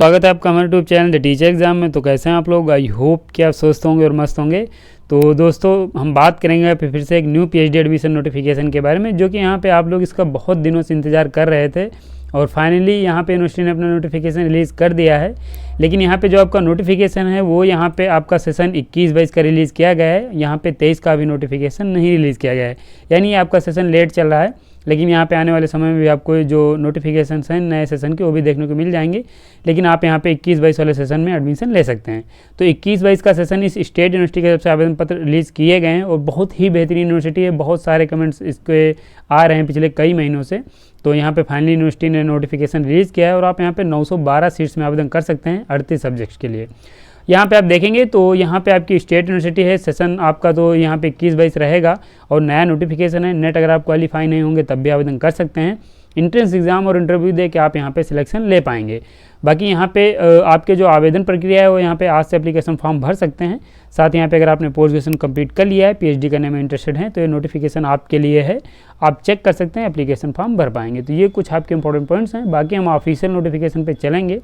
स्वागत है आपका हमारे YouTube channel the teacher exam में। तो कैसे हैं आप लोग? आई होप कि आप स्वस्थ होंगे और मस्त होंगे। तो दोस्तों हम बात करेंगे फिर से एक न्यू पीएचडी एडमिशन नोटिफिकेशन के बारे में, जो कि यहाँ पे आप लोग इसका बहुत दिनों से इंतज़ार कर रहे थे और फाइनली यहाँ पे यूनिवर्सिटी ने अपना नोटिफिकेशन रिलीज़ कर दिया है। लेकिन यहाँ पे जो आपका नोटिफिकेशन है वो यहाँ पे आपका सेशन 21-22 का रिलीज़ किया गया है, यहाँ पे 23 का अभी नोटिफिकेशन नहीं रिलीज़ किया गया है, यानी आपका सेशन लेट चल रहा है। लेकिन यहाँ पे आने वाले समय में भी आपको जो नोटिफिकेशन हैं नए सेशन के वो भी देखने को मिल जाएंगे। लेकिन आप यहाँ पे 21-22 वाले सेशन में एडमिशन ले सकते हैं। तो 21-22 का सेशन इस स्टेट यूनिवर्सिटी की तरफ से आवेदन पत्र रिलीज़ किए गए हैं और बहुत ही बेहतरीन यूनिवर्सिटी है। बहुत सारे कमेंट्स इसके आ रहे हैं पिछले कई महीनों से। तो यहाँ पे फाइनली यूनिवर्सिटी ने नोटिफिकेशन रिलीज़ किया है और आप यहाँ पे 912 सीट्स में आवेदन कर सकते हैं 38 सब्जेक्ट्स के लिए। यहाँ पे आप देखेंगे तो यहाँ पे आपकी स्टेट यूनिवर्सिटी है, सेशन आपका तो यहाँ पे 21-22 रहेगा और नया नोटिफिकेशन है। नेट अगर आप क्वालिफाई नहीं होंगे तब भी आवेदन कर सकते हैं। इंट्रेंस एग्जाम और इंटरव्यू दे के आप यहाँ पे सिलेक्शन ले पाएंगे। बाकी यहाँ पे आपके जो आवेदन प्रक्रिया है वो यहाँ पे आज से एप्लीकेशन फॉर्म भर सकते हैं। साथ यहाँ पे अगर आपने पोस्ट ग्रेजुएशन कंप्लीट कर लिया है, पीएचडी करने में इंटरेस्टेड हैं, तो ये नोटिफिकेशन आपके लिए है, आप चेक कर सकते हैं, एप्लीकेशन फॉर्म भर पाएंगे। तो ये कुछ आपके इंपॉर्टेंट पॉइंट्स हैं। बाकी हम ऑफिशियल नोटिफिकेशन पर चलेंगे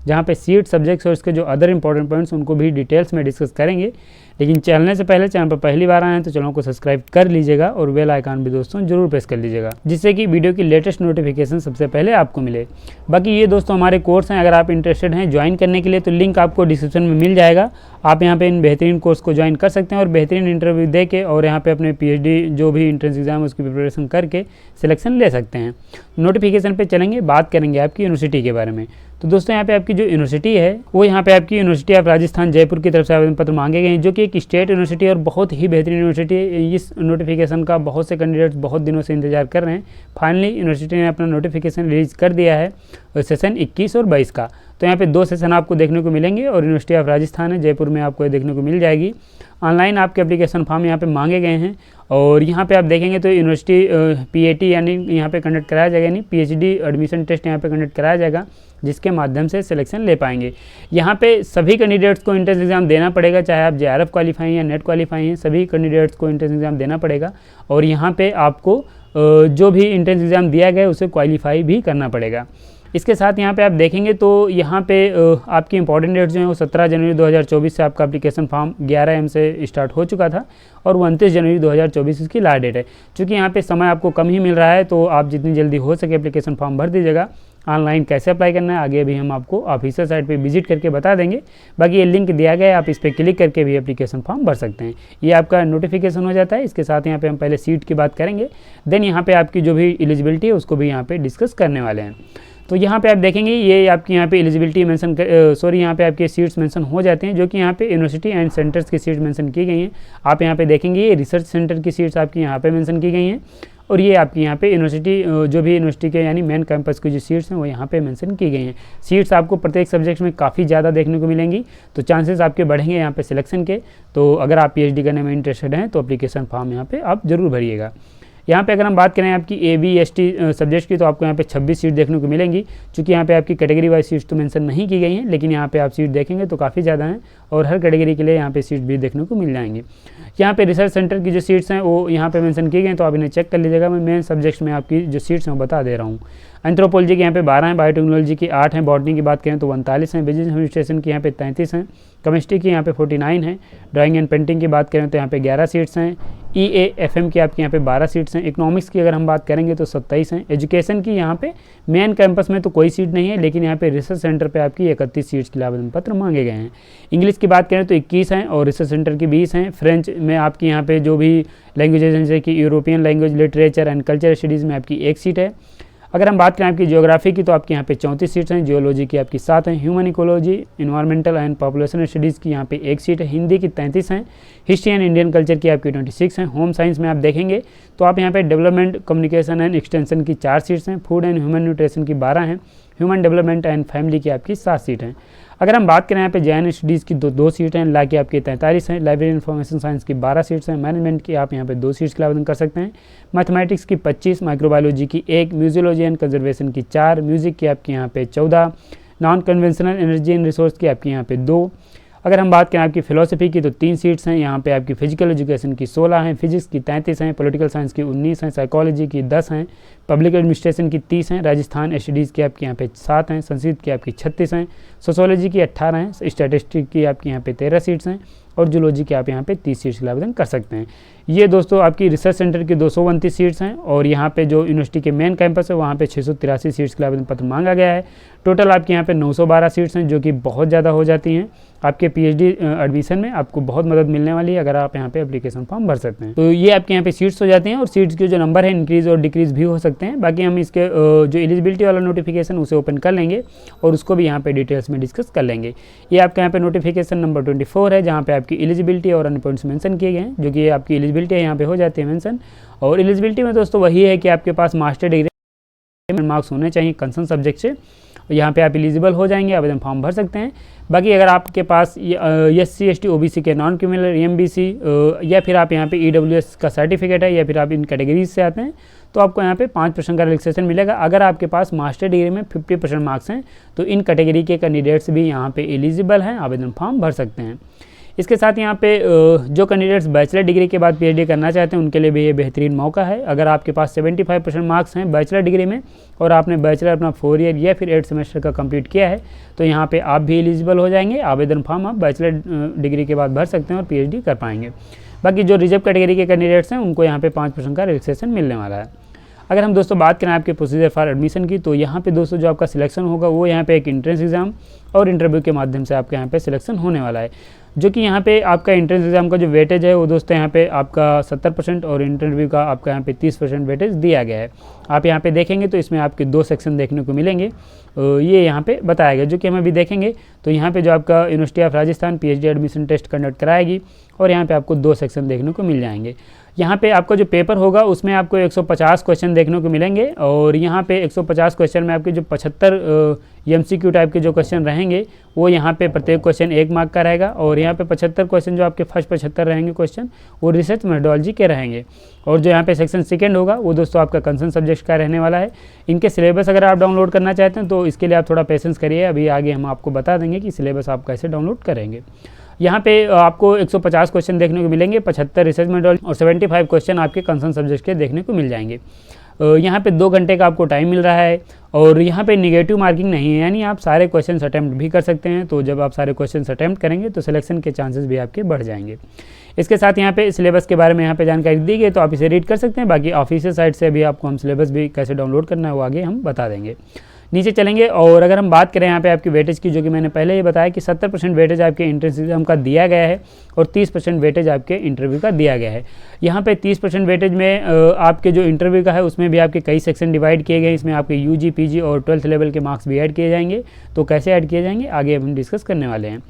जहाँ पे सीट, सब्जेक्ट्स और इसके जो अदर इंपॉर्टेंट पॉइंट्स उनको भी डिटेल्स में डिस्कस करेंगे। लेकिन चलने से पहले चैनल पर पहली बार आए हैं तो चैनल को सब्सक्राइब कर लीजिएगा और बेल आइकन भी दोस्तों जरूर प्रेस कर लीजिएगा, जिससे कि वीडियो की लेटेस्ट नोटिफिकेशन सबसे पहले आपको मिले। बाकी ये दोस्तों हमारे कोर्स हैं, अगर आप इंटरेस्टेड हैं ज्वाइन करने के लिए तो लिंक आपको डिस्क्रिप्शन में मिल जाएगा। आप यहाँ पे इन बेहतरीन कोर्स को ज्वाइन कर सकते हैं और बेहतरीन इंटरव्यू दे के और यहाँ पे अपने पीएचडी जो भी एंट्रेंस एग्जाम है उसकी प्रिपरेशन करके सिलेक्शन ले सकते हैं। नोटिफिकेशन पे चलेंगे, बात करेंगे आपकी यूनिवर्सिटी के बारे में। तो दोस्तों यहाँ पे आपकी जो यूनिवर्सिटी है वो यहाँ पे आपकी यूनिवर्सिटी ऑफ राजस्थान जयपुर की तरफ से आवेदन पत्र मांगे गए हैं, जो कि एक स्टेट यूनिवर्सिटी और बहुत ही बेहतरीन यूनिवर्सिटी है। इस नोटिफिकेशन का बहुत से कैंडिडेट्स बहुत दिनों से इंतजार कर रहे हैं। फाइनली यूनिवर्सिटी ने अपना नोटिफिकेशन रिलीज कर दिया है और सेशन 21 और 22 का। तो यहाँ पे 2 सेशन आपको देखने को मिलेंगे और यूनिवर्सिटी ऑफ राजस्थान है जयपुर में आपको देखने को मिल जाएगी। ऑनलाइन आपके एप्लीकेशन फॉर्म यहाँ पे मांगे गए हैं और यहाँ पे आप देखेंगे तो यूनिवर्सिटी पीएटी यानी यहाँ पे कंडक्ट कराया जाएगा, यानी पीएचडी एडमिशन टेस्ट यहाँ पे कंडक्ट कराया जाएगा, जिसके माध्यम से सिलेक्शन ले पाएंगे। यहाँ पे सभी कैंडिडेट्स को एंट्रेंस एग्जाम देना पड़ेगा, चाहे आप जेआरएफ क्वालिफाई हैं या नेट क्वालिफाई हैं, सभी कैंडिडेट्स को एंट्रेंस एग्जाम देना पड़ेगा। और यहाँ पे आपको जो भी एंट्रेंस एग्जाम दिया गया है उसे क्वालिफाई भी करना पड़ेगा। इसके साथ यहाँ पे आप देखेंगे तो यहाँ पे आपकी इंपॉर्टेंट डेट्स जो हैं वो 17 जनवरी 2024 से आपका एप्लीकेशन फॉर्म 11 AM से स्टार्ट हो चुका था और 29 जनवरी 2024 इसकी लास्ट डेट है। चूँकि यहाँ पे समय आपको कम ही मिल रहा है तो आप जितनी जल्दी हो सके एप्लीकेशन फॉर्म भर दीजिएगा। ऑनलाइन कैसे अप्लाई करना है आगे भी हम आपको ऑफिशियल साइट पे विजिट करके बता देंगे। बाकी ये लिंक दिया गया है, आप इस पर क्लिक करके भी एप्लीकेशन फॉर्म भर सकते हैं। ये आपका नोटिफिकेशन हो जाता है। इसके साथ यहाँ पे हम पहले सीट की बात करेंगे, देन यहाँ पे आपकी जो भी एलिजिबिलिटी है उसको भी यहाँ पे डिस्कस करने वाले हैं। तो यहाँ पे आप देखेंगे ये आपकी यहाँ पे एलिजिबिलिटी मेंशन यहाँ पे आपके सीट्स मेंशन हो जाते हैं, जो कि यहाँ पे यूनिवर्सिटी एंड सेंटर्स की सीट्स मेंशन की गई हैं। आप यहाँ पे देखेंगे ये रिसर्च सेंटर की सीट्स आपकी यहाँ पे मेंशन की गई हैं और ये आपकी यहाँ पे यूनिवर्सिटी जो भी यूनिवर्सिटी के यानी मेन कैंपस की जो सीट्स हैं वो यहाँ पे मेंशन की गई हैं। सीट्स आपको प्रत्येक सब्जेक्ट में काफ़ी ज़्यादा देखने को मिलेंगी, तो चांसेस आपके बढ़ेंगे यहाँ पे सिलेक्शन के। तो अगर आप पीएचडी करने में इंटरेस्टेड हैं तो एप्लीकेशन फॉर्म यहाँ पे आप जरूर भरिएगा। यहाँ पे अगर हम बात करें आपकी ABST सब्जेक्ट की तो आपको यहाँ पे 26 सीट देखने को मिलेंगी। चूँकि यहाँ पे आपकी कैटेगरी वाइज सीट्स तो मेंशन नहीं की गई हैं, लेकिन यहाँ पे आप सीट देखेंगे तो काफ़ी ज़्यादा हैं और हर कैटेगरी के लिए यहाँ पे सीट भी देखने को मिल जाएंगी। यहाँ पे रिसर्च सेंटर की जो सीट्स हैं वो यहाँ पे मेंशन की गई हैं, तो आप इन्हें चेक कर लीजिएगा। मैं मेन सब्जेक्ट्स में आपकी जो सीट्स हैं वो बता दे रहा हूँ। एंथ्रोपोलॉजी की यहाँ पे 12 हैं, बायोटेक्नोलॉजी की 8 हैं, बॉटनी की बात करें तो 39 हैं, बिजनेस एडमिनिस्ट्रेशन की यहाँ पे 33 हैं, केमिस्ट्री की यहाँ पे 49 हैं, ड्राइंग एंड पेंटिंग की बात करें तो यहाँ पे 11 सीट्स हैं, EAFM की आपकी यहाँ पे 12 सीट्स हैं, इकोनॉमिक्स की अगर हम बात करेंगे तो 27 हैं, एजुकेशन की यहाँ पे मेन कैंपस में तो कोई सीट नहीं है, लेकिन यहाँ पे रिसर्च सेंटर पे आपकी 31 सीट्स के लिए आवेदन पत्र मांगे गए हैं। इंग्लिश की बात करें तो 21 हैं और रिसर्च सेंटर की 20 हैं। फ्रेंच में आपकी यहाँ पे जो भी लैंग्वेजेज जैसे कि European language, literature and culture studies में आपकी 1 सीट है। अगर हम बात करें आपकी ज्योग्राफी की तो आपके यहाँ पे 34 सीट्स हैं, जियोलॉजी की आपकी 7 हैं, human ecology, environmental and population studies की यहाँ पे 1 सीट है, हिंदी की 33 हैं, हिस्ट्री एंड इंडियन कल्चर की आपकी 26 हैं। होम साइंस में आप देखेंगे तो आप यहाँ पे डेवलपमेंट, कम्युनिकेशन एंड एक्सटेंशन की 4 सीट्स हैं, फूड एंड ह्यूमन न्यूट्रिशन की 12 हैं, ह्यूमन डेवलपमेंट एंड फैमिली की आपकी 7 सीट हैं। अगर हम बात करें यहाँ पे जैन स्टडीज़ की 2 सीट हैं, ला की आपकी 43 हैं, लाइब्रेरी इन्फॉर्मेशन साइंस की 12 सीट्स हैं, मैनेजमेंट की आप यहाँ पे 2 सीट्स के लिए आवेदन कर सकते हैं, मैथमेटिक्स की 25, माइक्रोबायोलॉजी की 1, म्यूजियोलॉजी एंड कंजर्वेशन की 4, म्यूजिक की आपकी यहाँ पे 14, non conventional energy and resource की आपकी यहाँ पे 2, अगर हम बात करें आपकी फ़िलॉसफी की तो 3 सीट्स हैं यहाँ पे, आपकी फिजिकल एजुकेशन की 16 हैं, फिजिक्स की 33 हैं, पॉलिटिकल साइंस की 19 हैं, साइकोलॉजी की 10 हैं, पब्लिक एडमिनिस्ट्रेशन की 30 हैं, राजस्थान स्टडीज़ की आपके यहाँ पे 7 हैं, संस्कृत की आपकी 36 हैं, सोशोलॉजी की 18 हैं, स्टैटिस्टिक की आपके यहाँ पे 13 सीट्स हैं और जूलॉजी के आप यहाँ पे 30 सीट्स के लिए आवेदन कर सकते हैं। ये दोस्तों आपकी रिसर्च सेंटर की 229 सीट्स हैं और यहाँ पे जो यूनिवर्सिटी के मेन कैंपस है वहाँ पे 683 सीट्स के लिए आवेदन पत्र मांगा गया है। टोटल आपके यहाँ पे 912 सीट्स हैं, जो कि बहुत ज़्यादा हो जाती हैं। आपके पीएचडी एडमिशन में आपको बहुत मदद मिलने वाली है अगर आप यहाँ पे एप्लीकेशन फॉर्म भर सकते हैं। तो ये आपके यहाँ पे सीट्स हो जाती हैं और सीट्स के जो नंबर है इंक्रीज़ और डिक्रीज़ भी हो सकते हैं। बाकी हम इसके जो एलिजिबिलिटी वाला नोटिफिकेशन उसे ओपन कर लेंगे और उसको भी यहाँ पे डिटेल्स में डिस्कस कर लेंगे। ये आपके यहाँ पे नोटिफिकेशन नंबर 24 है, जहाँ पे आपकी एलिजिबिलिटी और अन्य पॉइंट्स मेंशन किए गए हैं, जो कि आपकी एलिजिबिलिटी है यहाँ पे हो जाती है मेंशन। और एलिजिबिलिटी में दोस्तों वही है कि आपके पास मास्टर डिग्री मार्क्स होने चाहिए कंसर्न सब्जेक्ट से, यहाँ पे आप एलिजिबल हो जाएंगे, आवेदन फॉर्म भर सकते हैं। बाकी अगर आपके पास SC ST OBC के नॉन क्रिमिनल MBC या फिर आप यहाँ पे EWS का सर्टिफिकेट है या फिर आप इन कैटेगरीज से आते हैं तो आपको यहाँ पे 5% का रिलैक्सेशन मिलेगा। अगर आपके पास मास्टर डिग्री में 50% मार्क्स हैं तो इन कैटेगरी के कैंडिडेट्स भी यहाँ पे एलिजिबल हैं, आवेदन फॉर्म भर सकते हैं। इसके साथ यहाँ पे जो कैंडिडेट्स बैचलर डिग्री के बाद PhD करना चाहते हैं उनके लिए भी ये बेहतरीन मौका है। अगर आपके पास 75% मार्क्स हैं बैचलर डिग्री में और आपने बैचलर अपना 4 ईयर या फिर 8 सेमेस्टर का कंप्लीट किया है तो यहाँ पे आप भी एलिजिबल हो जाएंगे। आवेदन फॉर्म आप बैचलर डिग्री के बाद भर सकते हैं और PhD कर पाएंगे। बाकी जो रिजर्व कैटेगरी के कैंडिडेट्स हैं उनको यहाँ पे 5% का रिलैक्सेशन मिलने वाला है। अगर हम दोस्तों बात करें आपके प्रोसीजर फॉर एडमिशन की तो यहाँ पे दोस्तों जो आपका सिलेक्शन होगा वो यहाँ पे एक एंट्रेंस एग्ज़ाम और इंटरव्यू के माध्यम से आपके यहाँ पे सिलेक्शन होने वाला है, जो कि यहाँ पे आपका एंट्रेंस एग्ज़ाम का जो वेटेज है वो दोस्तों यहाँ पे आपका 70% और इंटरव्यू का आपका यहाँ पे 30% वेटेज दिया गया है। आप यहाँ पे देखेंगे तो इसमें आपके 2 सेक्शन देखने को मिलेंगे, ये यहाँ पे बताया गया, जो कि हम अभी देखेंगे। तो यहाँ पे जो आपका university of Rajasthan PhD admission test conduct कराएगी और यहाँ पे आपको 2 सेक्शन देखने को मिल जाएंगे। यहाँ पे आपका जो पेपर होगा उसमें आपको 150 क्वेश्चन देखने को मिलेंगे और यहाँ पे 150 क्वेश्चन में आपके जो 75 MCQ टाइप के जो क्वेश्चन रहेंगे वो यहाँ पे प्रत्येक क्वेश्चन 1 मार्क का रहेगा और यहाँ पे 75 क्वेश्चन जो आपके फर्स्ट 75 रहेंगे क्वेश्चन वो रिसर्च मेथोडोलॉजी के रहेंगे। और जो यहाँ पे सेक्शन सेकेंड होगा वो दोस्तों आपका कंसर्न सब्जेक्ट का रहने वाला है। इनके सिलेबस अगर आप डाउनलोड करना चाहते हैं तो इसके लिए आप थोड़ा पेशेंस करिए, अभी आगे हम आपको बता देंगे कि सिलेबस आप कैसे डाउनलोड करेंगे। यहाँ पे आपको 150 क्वेश्चन देखने को मिलेंगे, 75 रिसर्च मेथोडोलॉजी और 75 क्वेश्चन आपके कंसर्न सब्जेक्ट के देखने को मिल जाएंगे। यहाँ पे 2 घंटे का आपको टाइम मिल रहा है और यहाँ पे निगेटिव मार्किंग नहीं है, यानी आप सारे क्वेश्चन अटैम्प्ट भी कर सकते हैं। तो जब आप सारे क्वेश्चन अटैम्प्ट करेंगे तो सिलेक्शन के चांसेस भी आपके बढ़ जाएंगे। इसके साथ यहाँ पे सिलेबस के बारे में यहाँ पे जानकारी दी गई तो आप इसे रीड कर सकते हैं। बाकी ऑफिशियल साइट से भी आपको हम सिलेबस भी कैसे डाउनलोड करना है वो आगे हम बता देंगे। नीचे चलेंगे और अगर हम बात करें यहाँ पे आपकी वेटेज की, जो कि मैंने पहले ही बताया कि 70% वेटेज आपके एंट्रेंस एग्जाम का दिया गया है और 30% वेटेज आपके इंटरव्यू का दिया गया है। यहाँ पे 30% वेटेज में आपके जो इंटरव्यू का है उसमें भी आपके कई सेक्शन डिवाइड किए गए हैं। इसमें आपके UG PG और 12th लेवल के मार्क्स भी ऐड किए जाएंगे। तो कैसे ऐड किए जाएंगे आगे हम डिस्कस करने वाले हैं।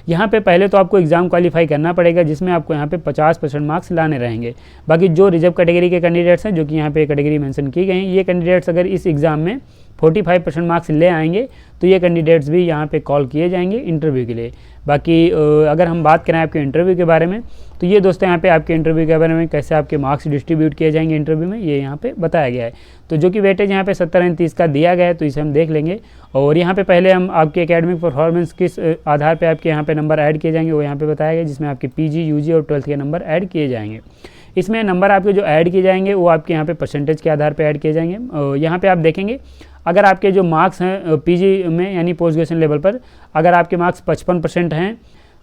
यहाँ पे पहले तो आपको एग्ज़ाम क्वालिफाई करना पड़ेगा, जिसमें आपको यहाँ पे 50% मार्क्स लाने रहेंगे। बाकी जो रिजर्व कैटेगरी के कैंडिडेट्स हैं, जो कि यहाँ पे कैटेगरी मेंशन की गई हैं, ये कैंडिडेट्स अगर इस एग्ज़ाम में 45% मार्क्स ले आएंगे तो ये कैंडिडेट्स भी यहाँ पे कॉल किए जाएंगे इंटरव्यू के लिए। बाकी अगर हम बात करें आपके इंटरव्यू के बारे में तो ये दोस्तों यहाँ पे आपके इंटरव्यू के बारे में कैसे आपके मार्क्स डिस्ट्रीब्यूट किए जाएंगे इंटरव्यू में, ये यहाँ पे बताया गया है। तो जो कि वेटेज यहाँ पे 70-30 का दिया गया है तो इसे हम देख लेंगे। और यहाँ पे पहले हम आपके एकेडमिक परफॉर्मेंस किस आधार पे आपके यहाँ पे नंबर ऐड किए जाएंगे वो यहाँ पे बताया गया, जिसमें आपके PG UG और 12th के नंबर ऐड किए जाएंगे। इसमें नंबर आपके जो ऐड किए जाएंगे वो आपके यहाँ पे परसेंटेज के आधार पर ऐड किए जाएंगे। यहाँ पर आप देखेंगे अगर आपके जो मार्क्स हैं PG में यानी पोस्ट ग्रेजुएशन लेवल पर अगर आपके मार्क्स 55% हैं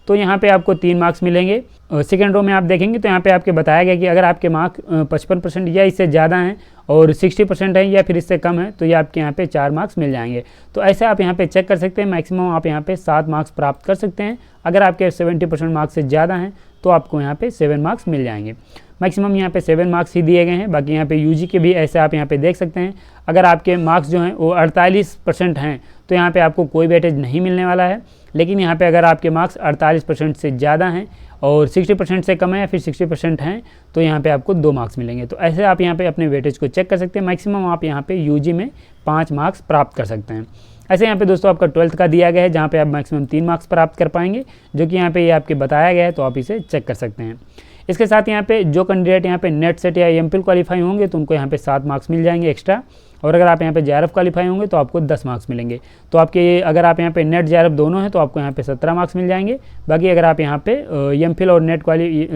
तो यहाँ पे आपको 3 मार्क्स मिलेंगे। सेकेंड रो में आप देखेंगे तो यहाँ पे आपके बताया गया कि अगर आपके मार्क्स 55% या इससे ज़्यादा हैं और 60% है या फिर इससे कम है तो ये आपके यहाँ पे 4 मार्क्स मिल जाएंगे। तो ऐसे आप यहाँ पे चेक कर सकते हैं, मैक्सिमम आप यहाँ पे 7 मार्क्स प्राप्त कर सकते हैं। अगर आपके 70% मार्क्स से ज़्यादा हैं तो आपको यहाँ पे 7 मार्क्स मिल जाएंगे। मैक्सिमम यहाँ पे 7 मार्क्स ही दिए गए हैं। बाकी यहाँ पे UG के भी ऐसे आप यहाँ पे देख सकते हैं, अगर आपके मार्क्स जो हैं वो 48% हैं तो यहाँ पे आपको कोई वेटेज नहीं मिलने वाला है। लेकिन यहाँ पे अगर आपके मार्क्स 48% से ज़्यादा हैं और 60% से कम है या फिर 60% हैं तो यहाँ पे आपको 2 मार्क्स मिलेंगे। तो ऐसे आप यहाँ पे अपने वेटेज को चेक कर सकते हैं। मैक्सिमम आप यहाँ पे UG में 5 मार्क्स प्राप्त कर सकते हैं। ऐसे यहाँ पे दोस्तों आपका 12th का दिया गया है जहाँ पे आप मैक्सिमम 3 मार्क्स प्राप्त कर पाएंगे, जो कि यहाँ पे ये आपके बताया गया है, तो आप इसे चेक कर सकते हैं। इसके साथ यहाँ पे जो कैंडिडेट यहाँ पे नेट सेट या MPhil क्वालिफाई होंगे तो उनको यहाँ पे 7 मार्क्स मिल जाएंगे एक्स्ट्रा। और अगर आप यहाँ पे JRF क्वालिफाई होंगे तो आपको 10 मार्क्स मिलेंगे। तो आपके अगर आप यहाँ पे नेट JRF दोनों हैं तो आपको यहाँ पे 17 मार्क्स मिल जाएंगे। बाकी अगर आप यहाँ पे MPhil और नेट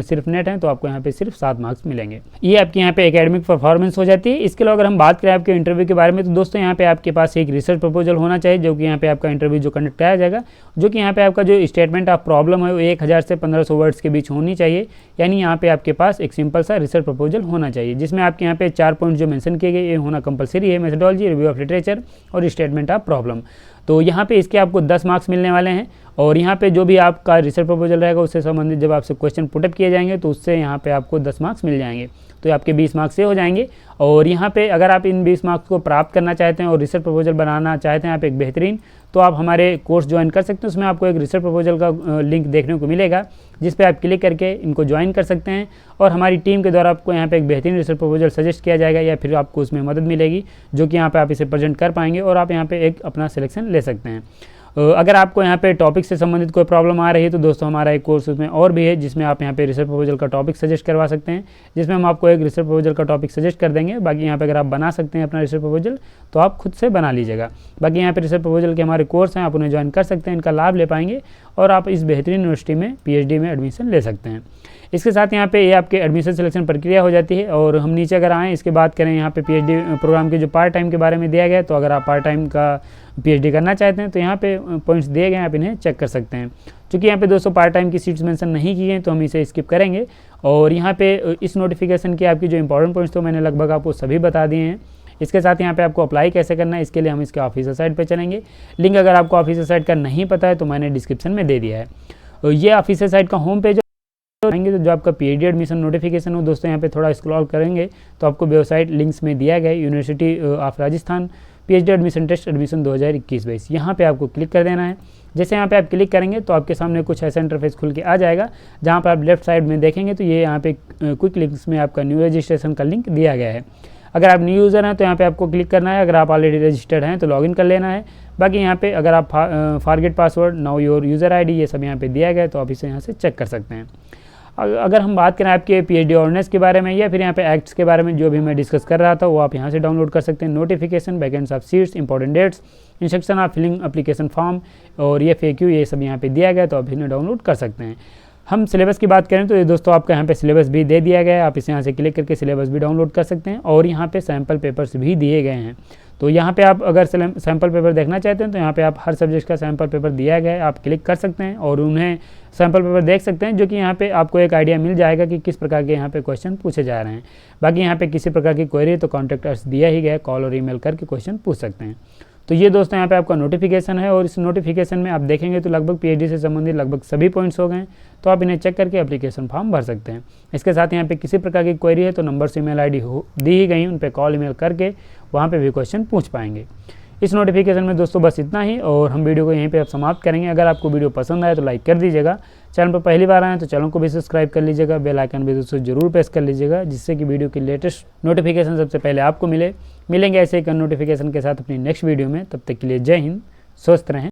सिर्फ नेट हैं तो आपको यहाँ पे सिर्फ 7 मार्क्स मिलेंगे। ये आपकी यहाँ पे एकेडमिक परफॉर्मेंस हो जाती है। इसके अलावा अगर हम बात करें आपके इंटरव्यू के बारे में तो दोस्तों यहाँ पे आपके पास एक रिसर्च प्रपोजल होना चाहिए, जो कि यहाँ पे आपका इंटरव्यू जो कंडक्ट कराया जाएगा, जो कि यहाँ पे आपका जो स्टेटमेंट ऑफ प्रॉब्लम है वो 1000 से 1500 वर्ड्स के बीच होनी चाहिए। यानी यहाँ पे आपके पास एक सिंपल सा रिसर्च प्रपोजल होना चाहिए, जिसमें आपके यहाँ पे 4 पॉइंट जो मेंशन किए गए ये होना कंपलसरी है, मेथोडोलॉजी, रिव्यू ऑफ लिटरेचर और स्टेटमेंट ऑफ प्रॉब्लम। तो यहाँ पे इसके आपको 10 मार्क्स मिलने वाले हैं। और यहाँ पे जो भी आपका रिसर्च प्रपोजल रहेगा उससे संबंधित जब आपसे क्वेश्चन पुटअप किए जाएंगे तो उससे यहाँ पे आपको 10 मार्क्स मिल जाएंगे। तो आपके 20 मार्क्स से हो जाएंगे। और यहाँ पे अगर आप इन 20 मार्क्स को प्राप्त करना चाहते हैं और रिसर्च प्रपोजल बनाना चाहते हैं आप एक बेहतरीन, तो आप हमारे कोर्स ज्वाइन कर सकते हैं। उसमें आपको एक रिसर्च प्रपोजल का लिंक देखने को मिलेगा, जिस पे आप क्लिक करके इनको ज्वाइन कर सकते हैं और हमारी टीम के द्वारा आपको यहाँ पे एक बेहतरीन रिसर्च प्रपोजल सजेस्ट किया जाएगा, या फिर आपको उसमें मदद मिलेगी, जो कि यहाँ पे आप इसे प्रेजेंट कर पाएंगे और आप यहाँ पे एक अपना सिलेक्शन ले सकते हैं। अगर आपको यहाँ पे टॉपिक से संबंधित कोई प्रॉब्लम आ रही है तो दोस्तों हमारा एक कोर्स उसमें और भी है, जिसमें आप यहाँ पे रिसर्च प्रपोजल का टॉपिक सजेस्ट करवा सकते हैं, जिसमें हम आपको एक रिसर्च प्रपोजल का टॉपिक सजेस्ट कर देंगे। बाकी यहाँ पे अगर आप बना सकते हैं अपना रिसर्च प्रपोजल तो आप खुद से बना लीजिएगा। बाकी यहाँ पे रिसर्च प्रपोजल के हमारे कोर्स हैं, आप उन्हें ज्वाइन कर सकते हैं, इनका लाभ ले पाएंगे और आप इस बेहतरीन यूनिवर्सिटी में PhD में एडमिशन ले सकते हैं। इसके साथ यहाँ पे ये आपके एडमिशन सिलेक्शन प्रक्रिया हो जाती है। और हम नीचे अगर आएँ इसके बात करें यहाँ पे PhD प्रोग्राम के जो पार्ट टाइम के बारे में दिया गया है, तो अगर आप पार्ट टाइम का PhD करना चाहते हैं तो यहाँ पे पॉइंट्स दिए गए हैं, आप इन्हें चेक कर सकते हैं। क्योंकि यहाँ पे दोस्तों पार्ट टाइम की सीट्स मेंशन नहीं की हैं तो हम इसे स्किप करेंगे। और यहाँ पे इस नोटिफिकेशन की आपकी जो इंपॉर्टेंट पॉइंट्स तो मैंने लगभग आपको सभी बता दिए हैं। इसके साथ यहाँ पे आपको अप्लाई कैसे करना है इसके लिए हम इसके ऑफिशियल साइट पे चलेंगे। लिंक अगर आपको ऑफिशियल साइट का नहीं पता है तो मैंने डिस्क्रिप्शन में दे दिया है। ये ऑफिशियल साइट का होम पेज आएंगे तो जो आपका PhD एडमिशन नोटिफिकेशन हो दोस्तों यहाँ पे थोड़ा स्क्रॉल करेंगे तो आपको वेबसाइट लिंक्स में दिया गया है, university of Rajasthan PhD admission test admission 2021-22। यहाँ पे आपको क्लिक कर देना है। जैसे यहाँ पे आप क्लिक करेंगे तो आपके सामने कुछ ऐसा इंटरफेस खुल के आ जाएगा, जहाँ पर आप लेफ्ट साइड में देखेंगे तो ये यहाँ पे क्विक लिंक्स में आपका न्यू रजिस्ट्रेशन का लिंक दिया गया है। अगर आप न्यू यूज़र हैं तो यहाँ पे आपको क्लिक करना है, अगर आप ऑलरेडी रजिस्टर्ड हैं तो लॉगिन कर लेना है। बाकी यहाँ पे अगर आप forget password, now your user ID ये सब यहाँ पे दिया गया है, तो आप इसे यहाँ से चेक कर सकते हैं। अगर हम बात करें आपके PhD ऑनर्स के बारे में या फिर यहाँ पे एक्ट्स के बारे में जो भी मैं डिस्कस कर रहा था वो आप यहाँ से डाउनलोड कर सकते हैं। Notification, vacants of seats, important dates, instruction of filling application form और ये FAQ ये सब यहाँ पे दिया गया, तो आप इन्हें डाउनलोड कर सकते हैं। हम सिलेबस की बात करें तो ये दोस्तों आपका यहाँ पे सिलेबस भी दे दिया गया है, आप इसे यहाँ से क्लिक करके सिलेबस भी डाउनलोड कर सकते हैं और यहाँ पे सैम्पल पेपर्स भी दिए गए हैं। तो यहाँ पे आप अगर सैम्पल पेपर देखना चाहते हैं तो यहाँ पे आप हर सब्जेक्ट का सैम्पल पेपर दिया गया है, आप क्लिक कर सकते हैं और उन्हें सैम्पल पेपर देख सकते हैं, जो कि यहाँ पे आपको एक आइडिया मिल जाएगा कि किस प्रकार के यहाँ पे क्वेश्चन पूछे जा रहे हैं। बाकी यहाँ पे किसी प्रकार की क्वेरी तो कॉन्टैक्ट अस दिया ही गया, कॉल और ईमेल करके क्वेश्चन पूछ सकते हैं। तो ये दोस्तों यहाँ पे आपका नोटिफिकेशन है और इस नोटिफिकेशन में आप देखेंगे तो लगभग PhD से संबंधित लगभग सभी पॉइंट्स हो गए, तो आप इन्हें चेक करके एप्लीकेशन फॉर्म भर सकते हैं। इसके साथ यहाँ पे किसी प्रकार की क्वेरी है तो नंबर से ईमेल ID दी ही गई, उन पर कॉल ईमेल करके वहाँ पे भी क्वेश्चन पूछ पाएंगे। इस नोटिफिकेशन में दोस्तों बस इतना ही और हम वीडियो को यहीं पे अब समाप्त करेंगे। अगर आपको वीडियो पसंद आए तो लाइक कर दीजिएगा, चैनल पर पहली बार आए तो चैनल को भी सब्सक्राइब कर लीजिएगा, बेल आइकन भी दोस्तों जरूर प्रेस कर लीजिएगा, जिससे कि वीडियो की लेटेस्ट नोटिफिकेशन सबसे पहले आपको मिलेंगे ऐसे एक नोटिफिकेशन के साथ अपनी नेक्स्ट वीडियो में। तब तक के लिए जय हिंद, स्वस्थ रहें।